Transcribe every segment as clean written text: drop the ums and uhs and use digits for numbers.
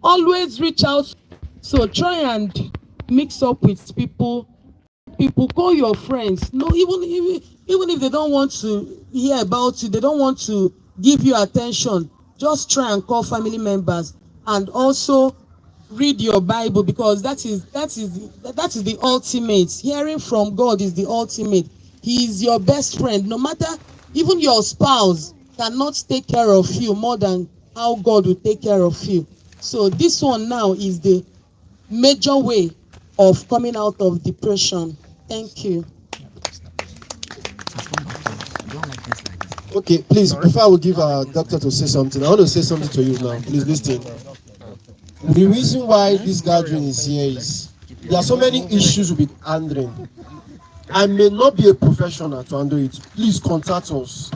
always reach out. So try and mix up with people, call your friends. No, even if they don't want to hear about you, they don't want to give you attention, just try and call family members. And also read your Bible, because that is the ultimate. Hearing from God is the ultimate. He is your best friend. No matter, even your spouse cannot take care of you more than how God will take care of you. So this one now is the major way of coming out of depression. Thank you. Okay, please, before I will give our doctor to say something, I want to say something to you now. Please listen. The reason why this gathering is here is there are so many issues we'll be handling. I may not be a professional to handle it. Please contact us.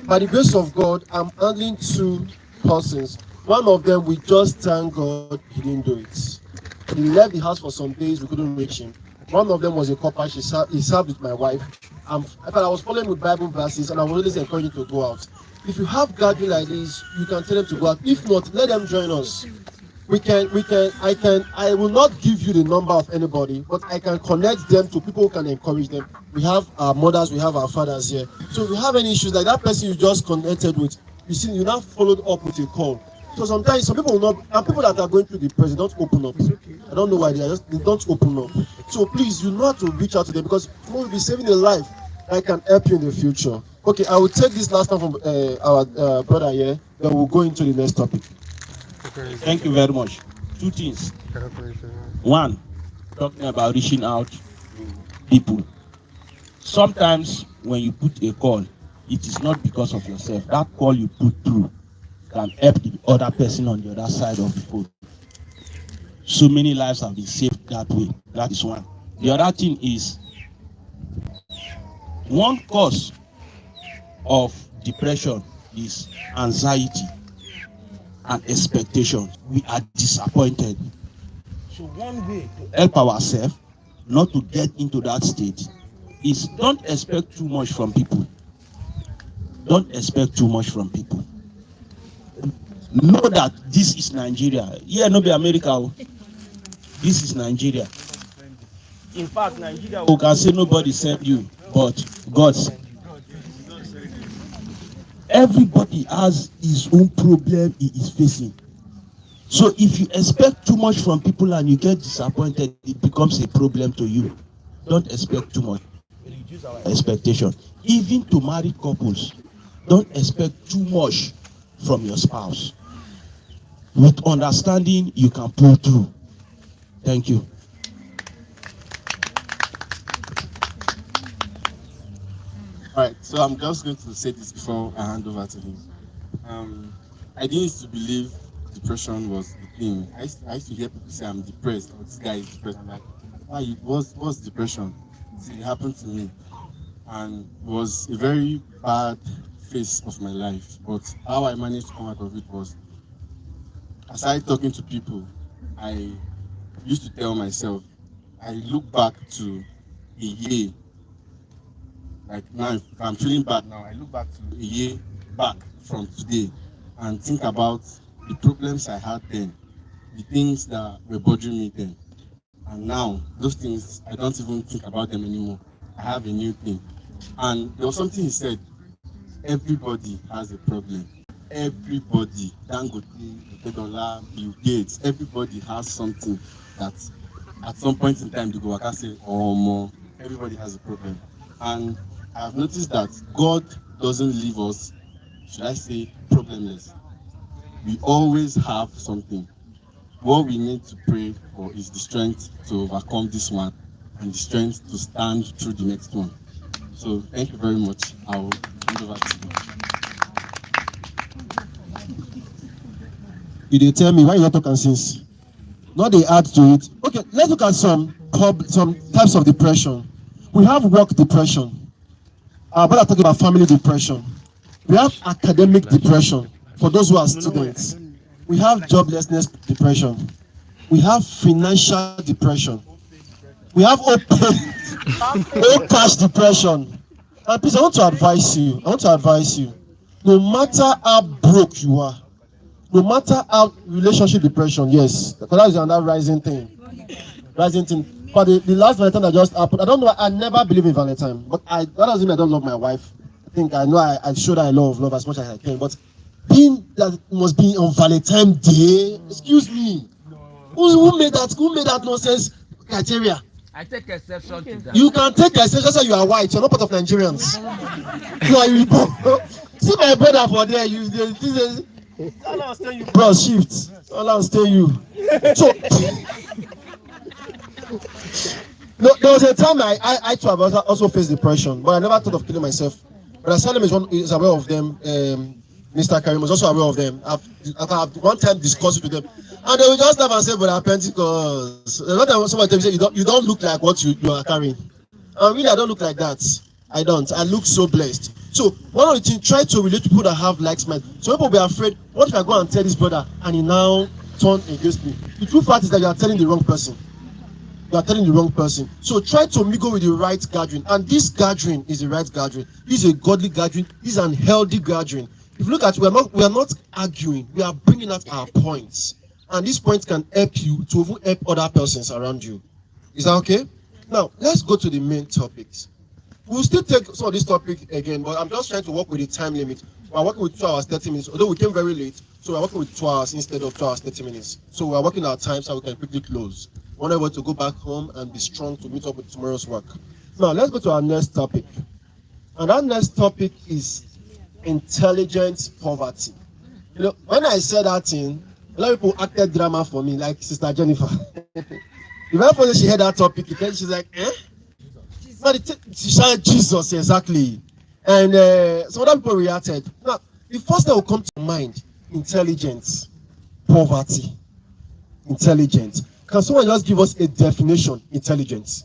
By the grace of God, I'm handling 2 persons. One of them, we just thank God he didn't do it. He left the house for some days, we couldn't reach him. One of them was a couple, he served with my wife. I was following with Bible verses, and I was always encouraging to go out. If you have gathering like this, you can tell them to go out. If not, let them join us. I will not give you the number of anybody, but I can connect them to people who can encourage them. We have our mothers, we have our fathers here. So if you have any issues like that person you just connected with, you see, you now followed up with a call. So sometimes some people will not, and people that are going through depression don't open up. I don't know why they don't open up. So please, you know how to reach out to them, because tomorrow will be saving a life that can help you in the future. Okay, I will take this last one from our brother here, then we'll go into the next topic. Thank you very much. 2 things. 1, talking about reaching out to people. Sometimes when you put a call, it is not because of yourself. That call you put through can help the other person on the other side of the phone. So many lives have been saved that way. That is one. The other thing is, one cause of depression is anxiety and expectation. We are disappointed. So one way to help ourselves not to get into that state is don't expect too much from people. Don't expect too much from people. Know that this is Nigeria. Here, no be America. This is Nigeria. In fact, Nigeria, we can say nobody sent you, but God sent you. Everybody has his own problem he is facing. So if you expect too much from people and you get disappointed, it becomes a problem to you. Don't expect too much. Reduce our expectation. Even to married couples, don't expect too much from your spouse. With understanding, you can pull through. Thank you. All right, so I'm just going to say this before I hand over to him. I didn't used to believe depression was the thing. I used to hear people say I'm depressed, or this guy is depressed. I'm like, why? What's depression? See, it happened to me, and it was a very bad phase of my life. But how I managed to come out of it was, aside talking to people, I used to tell myself, I look back to a year. Like now, if I'm feeling bad now, I look back to a year back from today and think about the problems I had then, the things that were bothering me then. And now, those things, I don't even think about them anymore. I have a new thing. And there was something he said, everybody has a problem. Everybody, Dangote, Otedola, Bill Gates, everybody has something that at some point in time they go back and say, oh, more. Everybody has a problem. And I've noticed that God doesn't leave us, should I say, problemless. We always have something. What we need to pray for is the strength to overcome this one and the strength to stand through the next one. So thank you very much. I will hand over to you. You did tell me why you not talking since. Not they add to it. Okay, let's look at some types of depression. We have work depression. But I'm talking about family depression. We have academic depression for those who are students. We have joblessness depression. We have financial depression. We have old cash depression. And please, I want to advise you. no matter how broke you are, no matter how relationship depression, yes, because that is another rising thing. Rising thing. But the last Valentine that just happened, I don't know, I never believe in Valentine. But that doesn't mean I don't love my wife. I think I know I showed her love as much as I can. But being that it must be on Valentine Day, excuse me. Who made that nonsense criteria? I take exception to that. You can take exception. That's why you are white. You're not part of Nigerians. You are Igbo. See my brother for there. All I'll stay you. Bro, shift. All I'll stay you. So, no, there was a time I too have also faced depression, but I never thought of killing myself. But Asylum is aware of them. Mr. Karim was also aware of them. I've one time discussed it with them, and they will just laugh and say, "But Pentecost." Not that someone tell me, say, you don't look like what you are carrying. And really, I don't look like that. I don't. I look so blessed. So one of the things, try to relate to people that have like mind. So people will be afraid. What if I go and tell this brother and he now turn against me? The true fact is that you are telling the wrong person. You are telling the wrong person. So try to mingle with the right gathering. And this gathering is the right gathering. This is a godly gathering. This is an healthy gathering. If you look at it, we are not arguing. We are bringing out our points. And these points can help you to even help other persons around you. Is that okay? Now, let's go to the main topics. We'll still take some of this topic again, but I'm just trying to work with the time limit. We're working with 2 hours, 30 minutes, although we came very late. So we're working with 2 hours instead of 2 hours, 30 minutes. So we're working our time so we can quickly close. We're able to go back home and be strong to meet up with tomorrow's work. Now, let's go to our next topic. And that next topic is intelligent poverty. You know, when I said that thing, a lot of people acted drama for me, like Sister Jennifer. The very first she heard that topic, she's like, eh? She said Jesus, exactly. And some other people reacted. Now, the first thing will come to mind, intelligence, poverty, intelligence. Can someone just give us a definition, intelligence?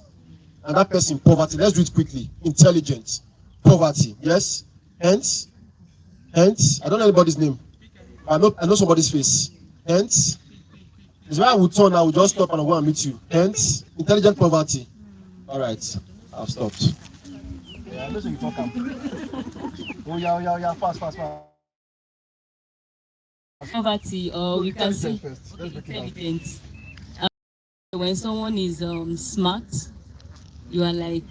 And that person, poverty, let's do it quickly. Intelligence, poverty, yes? Hence, I don't know anybody's name. I know somebody's face. Hence, it's why I would turn, I would just stop and I'll go and meet you. Hence, intelligent poverty. All right, I've stopped. Yeah, listen, you talk. Oh, yeah, fast. Poverty, or we can say intelligence. When someone is smart, you are like,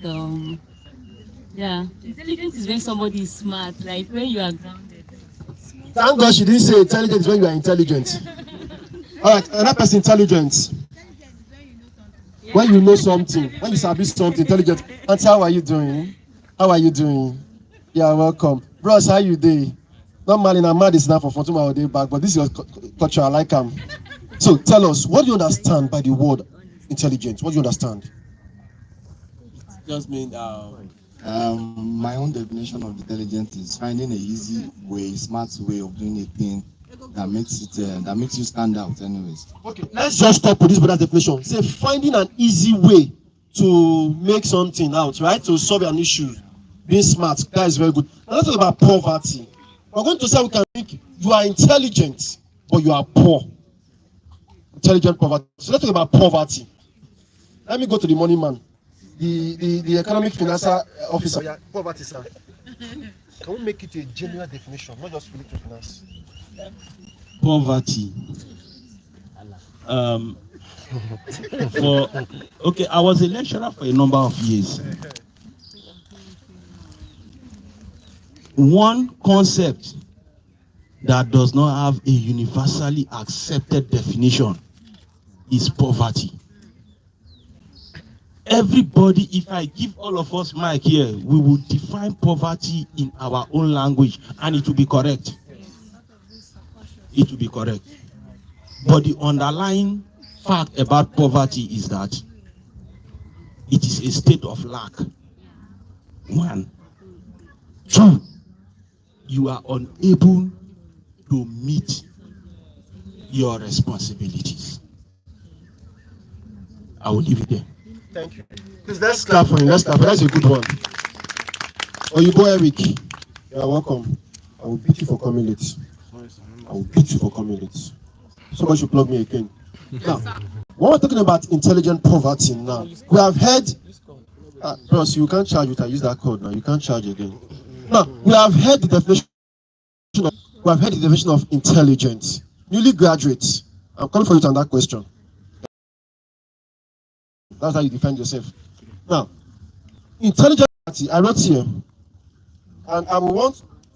intelligence is when somebody is smart, like when you are grounded. Thank God she didn't say intelligence when you are intelligent. All right, another person, intelligence. When you know something, when you sabi something, intelligent. Auntie, how are you doing? Yeah, welcome. Bros, how you doing? Normally, I'm mad is now for 14 hours day back, but this is your culture, I like them. So tell us, what do you understand by the word intelligence? What do you understand? Just mean My own definition of intelligence is finding an easy way, smart way of doing a thing that makes you stand out. Anyways. Okay, let's just stop with this brother's definition. Say finding an easy way to make something out, right? To solve an issue. Being smart, that is very good. Now let's talk about poverty. We're going to say we can think you are intelligent, but you are poor. Intelligent poverty. So let's talk about poverty. Let me go to the money man. The economic financial officer. Yeah, poverty, sir. Can we make it a general definition, not just related to finance? Poverty. I was a lecturer for a number of years. One concept that does not have a universally accepted definition is poverty. Everybody, if I give all of us mic here, we will define poverty in our own language and it will be correct. It will be correct. But the underlying fact about poverty is that it is a state of lack. 1. 2, you are unable to meet your responsibilities. I will leave it there. Thank you. Please, let's clap for him. That's a good one. Oh, you go, Eric. You are welcome. I will beat you for coming late. Somebody should plug me again. Now, when we're talking about intelligent poverty now, we have heard, bros, you can't charge with I use that code now. You can't charge again. Now, we have heard the definition we have heard the definition of intelligent. Newly graduates, I'm coming for you to answer that question. That's how you define yourself. Now, intelligent, I wrote here, and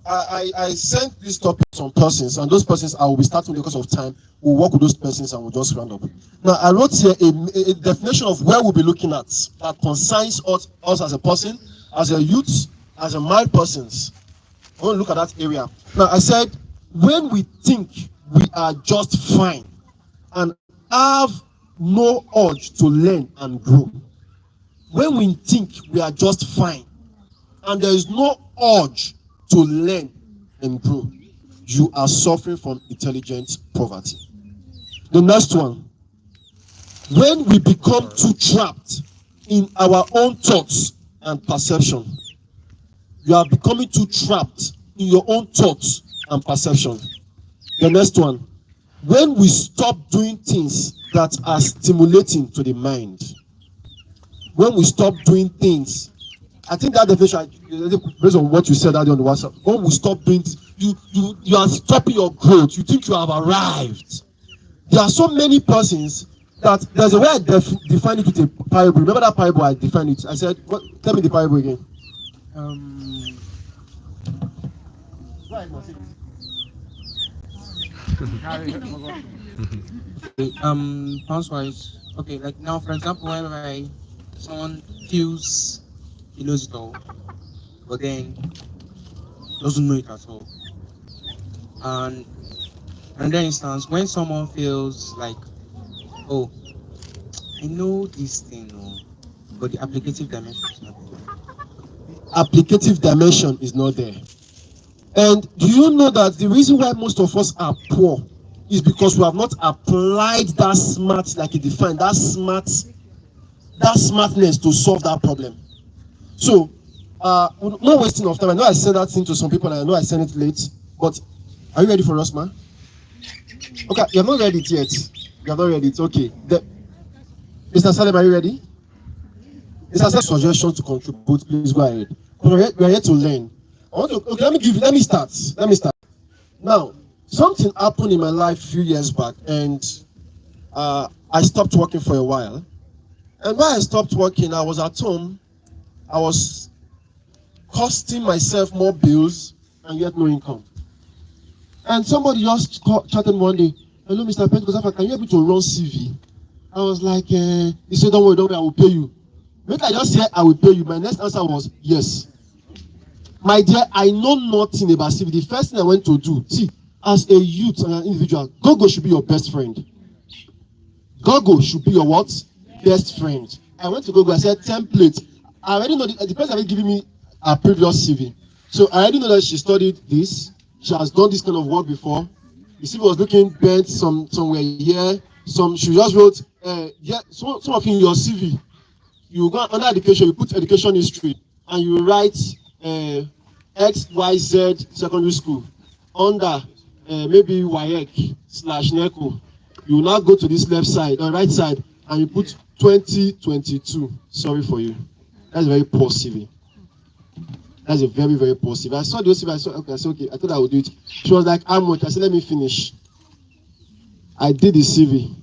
I sent this topic to some persons, and those persons I will be starting because of time. We'll work with those persons and we'll just round up. Now, I wrote here a definition of where we'll be looking at that concerns us as a person, as a youth, as a married persons. I want to look at that area. Now, I said, when we think we are just fine and have no urge to learn and grow, when we think we are just fine and there is no urge to learn and grow, you are suffering from intelligent poverty. The next one, when we become too trapped in our own thoughts and perception, you are becoming too trapped in your own thoughts and perception. The next one, when we stop doing things that are stimulating to the mind. When we stop doing things, I think that definition, based on what you said earlier on the WhatsApp, when we stop doing this, you are stopping your growth. You think you have arrived. There are so many persons that there's a way I define it with a parable. Remember that parable I defined it? I said, what, tell me the parable again. Pounds-wise, okay, like now, for example, when someone feels he knows it all, but then doesn't know it at all. And another instance, when someone feels like, oh, I know this thing, but the applicative dimension is not there. Applicative dimension is not there. And do you know that the reason why most of us are poor is because we have not applied that smart, like you defined, that smartness to solve that problem. So, no wasting of time. I know I sent that thing to some people and I know I sent it late, but are you ready for us, man? Okay, you have not read it yet. You have not read it. Okay. Mr. Salem, are you ready? Mr. Salem, suggestion to contribute, please go ahead. We are here to learn. Okay, let me start. Now, something happened in my life a few years back, and I stopped working for a while. And when I stopped working, I was at home. I was costing myself more bills and yet no income. And somebody just chatted one day, hello, Mr. Pentecost, can you help me to run CV? I was like, he said, don't worry, I will pay you. When I just said, I will pay you, my next answer was, yes. My dear, I know nothing about CV. The first thing I went to do, see, as a youth and an individual, Gogo should be your best friend. Gogo should be your what? Best friend. I went to Gogo, I said, template. I already know the person already given me a previous CV. So I already know that she studied this. She has done this kind of work before. The CV was looking bent somewhere here. She just wrote, some of you in your CV, you go under education, you put education history, and you write XYZ secondary school under maybe WAEC/NECO. You will now go to this left side or right side and you put 2022. Sorry for you. That's a very poor CV. That's a very, very poor CV. I saw the CV, I said, okay, I thought I would do it. She was like, I'm much. I said, let me finish. I did the CV.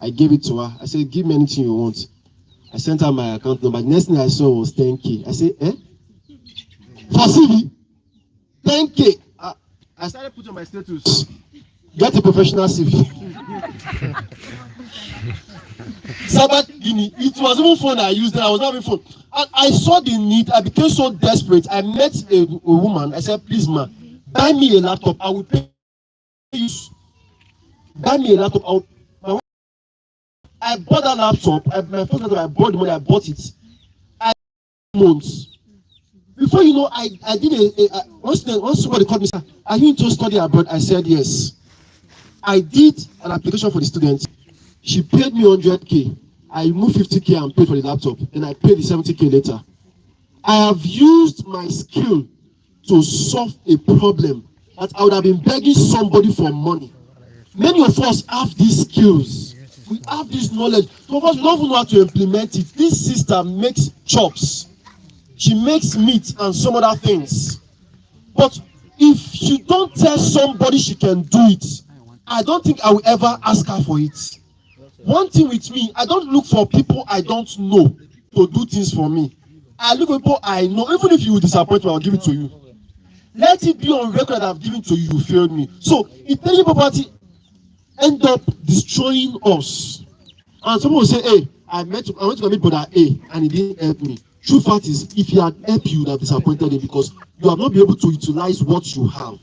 I gave it to her. I said, give me anything you want. I sent her my account number. The next thing I saw was 10K. I said, for CV? 10K. I started putting on my status. Get a professional CV. Sabbath Guinea. It was even phone I used. I was not having phone. And I saw the need. I became so desperate. I met a woman. I said, please, ma, buy me a laptop. I will pay you. Buy me a laptop. I bought that laptop. My first laptop, I bought the money. I bought it. I months. Before you know, I did once somebody called me, said, are you into study abroad? I said yes. I did an application for the student. She paid me 100K. I removed 50K and paid for the laptop. Then I paid the 70K later. I have used my skill to solve a problem that I would have been begging somebody for money. Many of us have these skills. We have this knowledge. Some of us, we don't even know how to implement it. This sister makes chops. She makes meat and some other things. But if she don't tell somebody she can do it, I don't think I will ever ask her for it. One thing with me, I don't look for people I don't know to do things for me. I look for people I know. Even if you disappoint me, I'll give it to you. Let it be on record that I've given to you, you failed me. So intelligent poverty end up destroying us. And someone will say, hey, I went to meet brother A and he didn't help me. True fact is, if he had helped you, would have disappointed him because you have not been able to utilize what you have.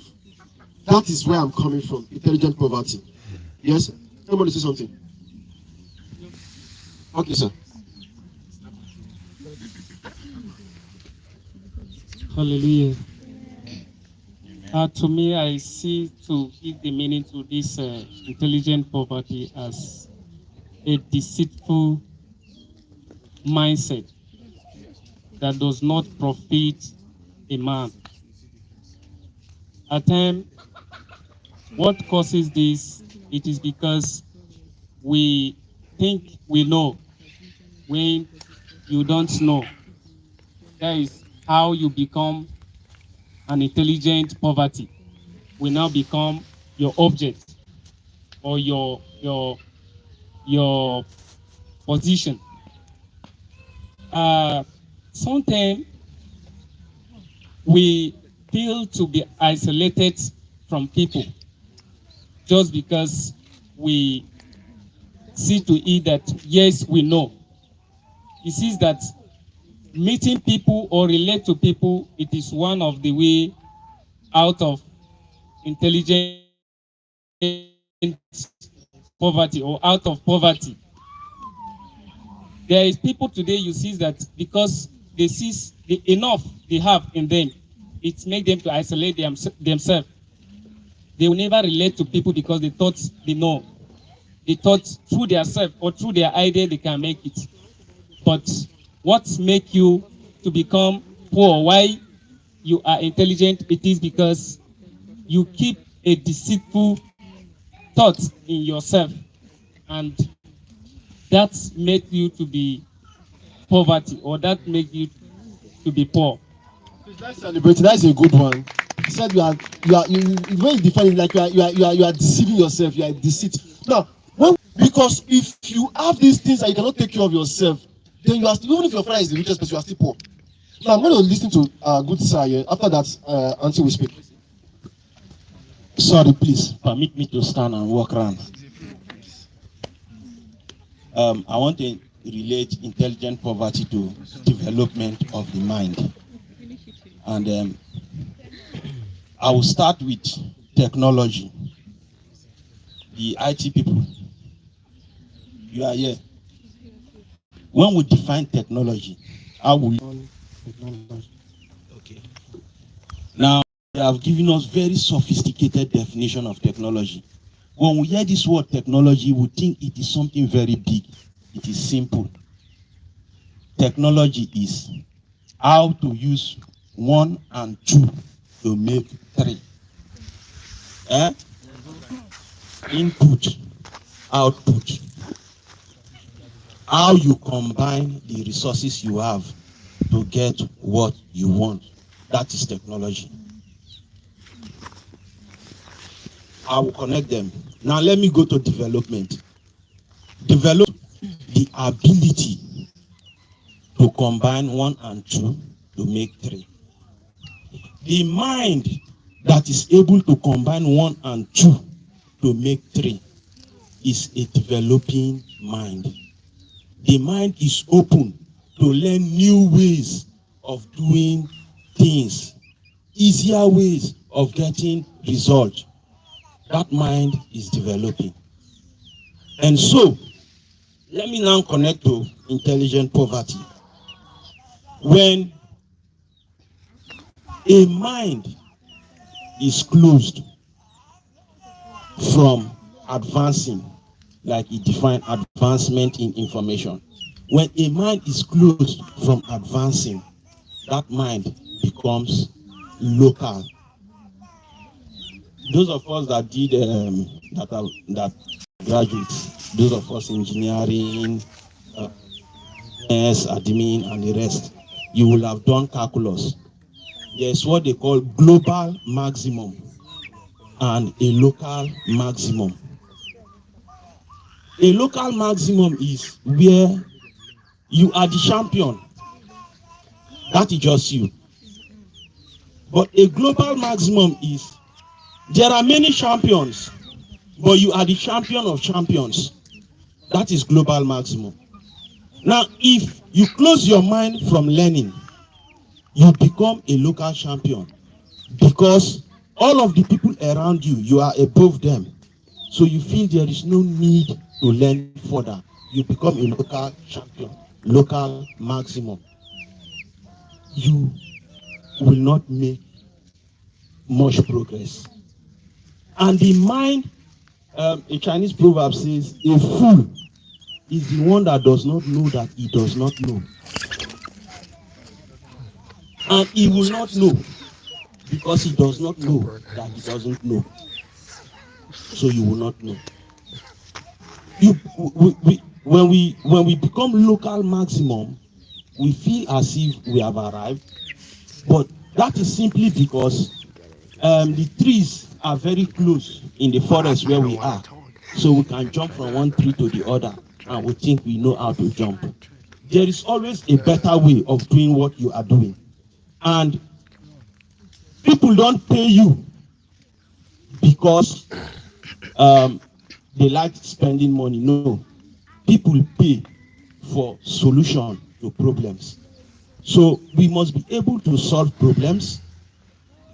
That is where I'm coming from, intelligent poverty. Yes? Somebody say something. Okay, sir. Hallelujah. To me, I see to give the meaning to this intelligent poverty as a deceitful mindset that does not profit a man. At times, what causes this? It is because we think we know when you don't know. That is how you become an intelligent poverty. Will now become your object or your position. Sometimes we feel to be isolated from people just because we see to it that yes, we know. It sees that meeting people or relate to people, it is one of the way out of intelligent poverty or out of poverty. There is people today you see that because they see the enough they have in them, it makes them to isolate themselves. They will never relate to people because they thought they know. They thought through their self or through their idea they can make it. But what makes you to become poor? Why you are intelligent? It is because you keep a deceitful thought in yourself, and that makes you to be poverty, or that makes you to be poor. Let's celebrate. That's a good one. He said you are when you define it like you are deceiving yourself. You are deceit. Now, because if you have these things and you cannot take care of yourself, then you are still, even if your father is the richest person, you are still poor. Now I'm going to listen to good sir here. After that, Auntie will speak. Sorry, please permit me to stand and walk around. I want to relate intelligent poverty to development of the mind. And I will start with technology. The IT people, you are here. When we define technology, how will we? Okay. Now, they have given us very sophisticated definition of technology. When we hear this word technology, we think it is something very big. It is simple. Technology is how to use 1 and 2 to make 3. Input, output. How you combine the resources you have to get what you want. That is technology. I will connect them. Now let me go to development. Develop the ability to combine 1 and 2 to make 3. The mind that is able to combine 1 and 2 to make 3 is a developing mind. The mind is open to learn new ways of doing things, easier ways of getting results. That mind is developing. And so, let me now connect to intelligent poverty. When a mind is closed from advancing, like he defined advancement in information. When a mind is closed from advancing, that mind becomes local. Those of us that did that graduates, those of us engineering, admin, and the rest, you will have done calculus. there's what they call global maximum and a local maximum. A local maximum is where you are the champion. That is just you. But a global maximum is there are many champions, but you are the champion of champions. That is global maximum. Now, if you close your mind from learning, you become a local champion because all of the people around you, you are above them. So you feel there is no need to learn further. You become a local champion, local maximum. You will not make much progress. And the mind, a Chinese proverb says, a fool is the one that does not know that he does not know. And he will not know because he does not know that he doesn't know. So you will not know. When we become local maximum, we feel as if we have arrived, but that is simply because the trees are very close in the forest where we are, so we can jump from one tree to the other, and we think we know how to jump. There is always a better way of doing what you are doing, and people don't pay you because they like spending money. No, people pay for solution to problems. So we must be able to solve problems.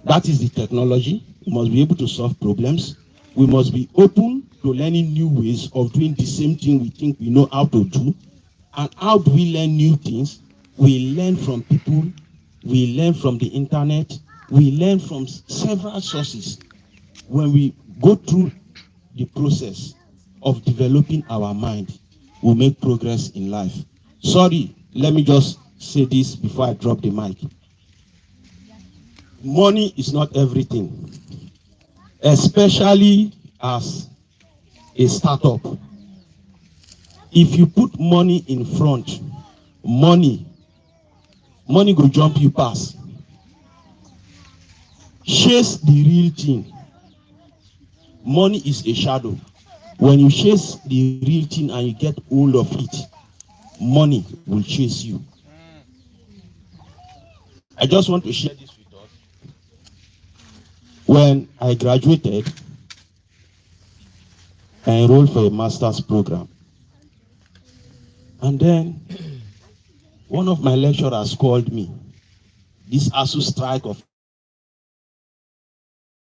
That is the technology. We must be able to solve problems. We must be open to learning new ways of doing the same thing we think we know how to do. And how do we learn new things? We learn from people. We learn from the internet. We learn from several sources. When we go through the process of developing our mind, we make progress in life. Sorry, let me just say this before I drop the mic. Money is not everything, especially as a startup. If you put money in front, money go jump you past. Chase the real thing. Money is a shadow. When you chase the real thing and you get hold of it, money will chase you. I just want to share this with us. When I graduated, I enrolled for a master's program. And then one of my lecturers called me. This ASU strike of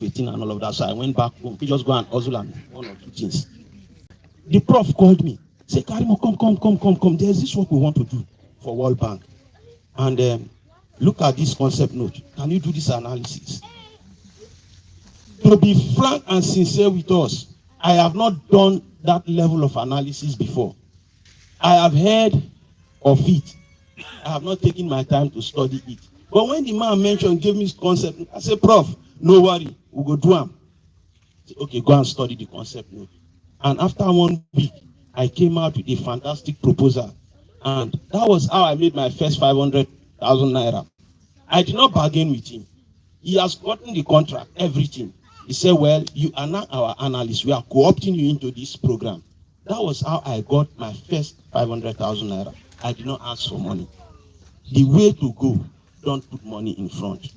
18 and all of that. So I went back home. He just go and hustle and one or two things. The prof called me. Say, Karimo, come. There's this work we want to do for World Bank. And look at this concept note. Can you do this analysis? To be frank and sincere with us, I have not done that level of analysis before. I have heard of it. I have not taken my time to study it. But when the man gave me his concept, I said, Prof, no worry, we'll go do them. Okay, go and study the concept note. And after 1 week, I came out with a fantastic proposal. And that was how I made my first 500,000 naira. I did not bargain with him. He has gotten the contract, everything. He said, well, you are now our analyst. We are co-opting you into this program. That was how I got my first 500,000 naira. I did not ask for money. The way to go, don't put money in front.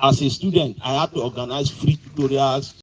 As a student, I had to organize free tutorials,